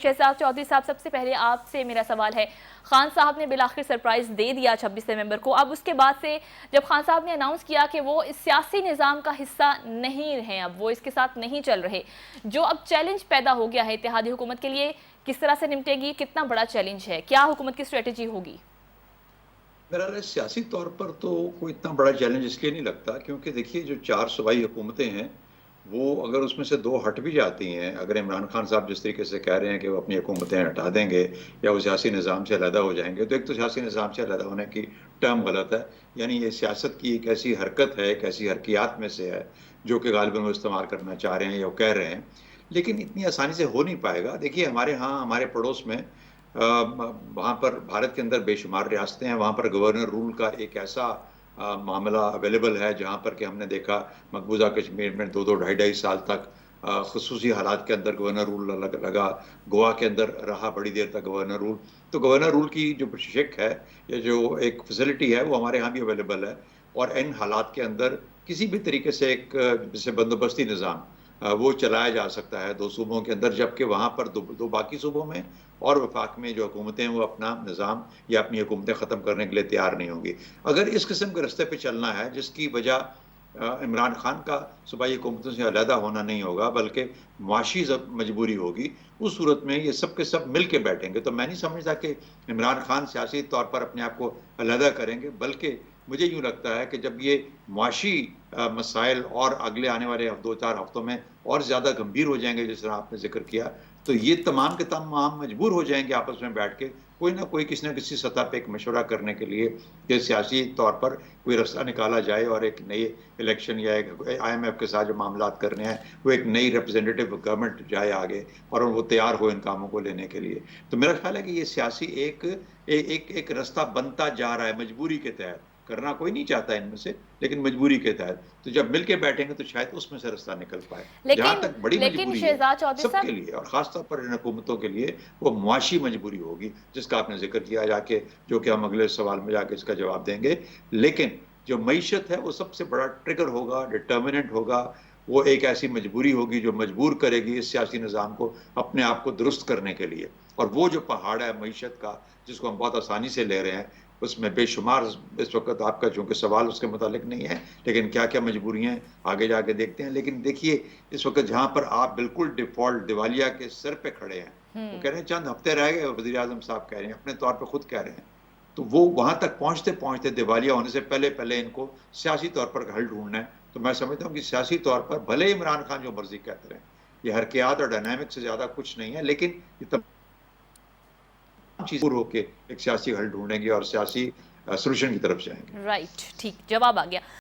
شہزاد چودھری صاحب، سب سے پہلے آپ سے میرا سوال ہے، خان صاحب نے بالآخر سرپرائز دے دیا 26 نومبر کو. اب اس کے بعد سے جب خان صاحب نے اناؤنس کیا کہ وہ اس سیاسی نظام کا حصہ نہیں ہیں، اب وہ اس کے ساتھ نہیں چل رہے، جو اب چیلنج پیدا ہو گیا ہے اتحادی حکومت کے لیے، کس طرح سے نمٹے گی؟ کتنا بڑا چیلنج ہے؟ کیا حکومت کی اسٹریٹجی ہوگی؟ میرا سیاسی طور پر تو کوئی اتنا بڑا چیلنج اس لیے نہیں لگتا، کیونکہ دیکھیے جو 4 صوبائی حکومتیں ہیں وہ اگر اس میں سے 2 ہٹ بھی جاتی ہیں، اگر عمران خان صاحب جس طریقے سے کہہ رہے ہیں کہ وہ اپنی حکومتیں ہٹا دیں گے یا وہ سیاسی نظام سے علیحدہ ہو جائیں گے، تو ایک تو سیاسی نظام سے علیحدہ ہونے کی ٹرم غلط ہے. یعنی یہ سیاست کی ایک ایسی حرکت ہے، ایک ایسی حرکیات میں سے ہے جو کہ غالباً وہ استعمال کرنا چاہ رہے ہیں یا وہ کہہ رہے ہیں، لیکن اتنی آسانی سے ہو نہیں پائے گا. دیکھیے ہمارے ہاں ہمارے پڑوس میں وہاں پر بھارت کے اندر بے شمار ریاستیں ہیں، وہاں پر گورنر رول کا ایک ایسا معاملہ اویلیبل ہے جہاں پر کہ ہم نے دیکھا مقبوضہ کشمیر میں 2-2 ڈھائی سال تک خصوصی حالات کے اندر گورنر رول لگا. گوا کے اندر رہا بڑی دیر تک گورنر رول. تو گورنر رول کی جو شک ہے یا جو ایک فیسلٹی ہے وہ ہمارے ہاں بھی اویلیبل ہے، اور ان حالات کے اندر کسی بھی طریقے سے ایک جیسے بندوبستی نظام وہ چلایا جا سکتا ہے 2 صوبوں کے اندر، جبکہ وہاں پر دو باقی صوبوں میں اور وفاق میں جو حکومتیں وہ اپنا نظام یا اپنی حکومتیں ختم کرنے کے لیے تیار نہیں ہوں گی. اگر اس قسم کے رستے پہ چلنا ہے جس کی وجہ عمران خان کا صوبائی حکومتوں سے علیحدہ ہونا نہیں ہوگا بلکہ معاشی مجبوری ہوگی، اس صورت میں یہ سب کے سب مل کے بیٹھیں گے. تو میں نہیں سمجھتا کہ عمران خان سیاسی طور پر اپنے آپ کو علیحدہ کریں گے، بلکہ مجھے یوں لگتا ہے کہ جب یہ معاشی مسائل اور اگلے آنے والے 2-4 ہفتوں میں اور زیادہ گمبھیر ہو جائیں گے جس طرح آپ نے ذکر کیا، تو یہ تمام کے تمام مجبور ہو جائیں گے آپس میں بیٹھ کے کوئی نہ کوئی کسی نہ کسی سطح پہ ایک مشورہ کرنے کے لیے کہ سیاسی طور پر کوئی رستہ نکالا جائے اور ایک نئی الیکشن یا ایک IMF کے ساتھ جو معاملات کرنے ہیں وہ ایک نئی ریپرزینٹیو گورنمنٹ جائے آگے اور وہ تیار ہو ان کاموں کو لینے کے لیے. تو میرا خیال ہے کہ یہ سیاسی ایک رستہ بنتا جا رہا ہے مجبوری کے تحت. کرنا کوئی نہیں چاہتا ان میں سے، لیکن مجبوری کے تحت. تو جب مل کے بیٹھیں گے تو شاید اس میں سے رستہ نکل پائے. جہاں لیکن تک بڑی لیکن مجبوری ہے شہزاد چودھری سب صاحب، کے لیے اور خاص طور پر ان حکومتوں کے لیے، وہ معاشی مجبوری ہوگی جس کا آپ نے ذکر کیا جا کے، جو کہ ہم اگلے سوال میں جا کے اس کا جواب دیں گے. لیکن جو معیشت ہے وہ سب سے بڑا ٹریگر ہوگا، ڈٹرمنٹ ہوگا. وہ ایک ایسی مجبوری ہوگی جو مجبور کرے گی اس سیاسی نظام کو اپنے آپ کو درست کرنے کے لیے. اور وہ جو پہاڑ ہے معیشت کا جس کو ہم بہت آسانی سے لے رہے ہیں، اس میں بے شمار اس وقت آپ کا چونکہ سوال اس کے متعلق نہیں ہے، لیکن کیا کیا مجبوریاں آگے جا کے دیکھتے ہیں. لیکن دیکھیے اس وقت جہاں پر آپ بالکل ڈیفالٹ دیوالیہ کے سر پہ کھڑے ہیں، وہ کہہ رہے ہیں چند ہفتے رہ گئے، وزیر اعظم صاحب کہہ رہے ہیں، اپنے طور پہ خود کہہ رہے ہیں. تو وہ وہاں تک پہنچتے پہنچتے دیوالیہ ہونے سے پہلے پہلے ان کو سیاسی طور پر حل ڈھونڈنا ہے. تو میں سمجھتا ہوں کہ سیاسی طور پر بھلے عمران خان جو مرضی کہتے رہیں، یہ حرکیات اور ڈائنامک سے زیادہ کچھ نہیں ہے، لیکن یہ تمام چیزیں ہو کے ایک سیاسی حل ڈھونڈیں گے اور سیاسی سولوشن کی طرف جائیں گے. رائٹ، ٹھیک جواب آ گیا.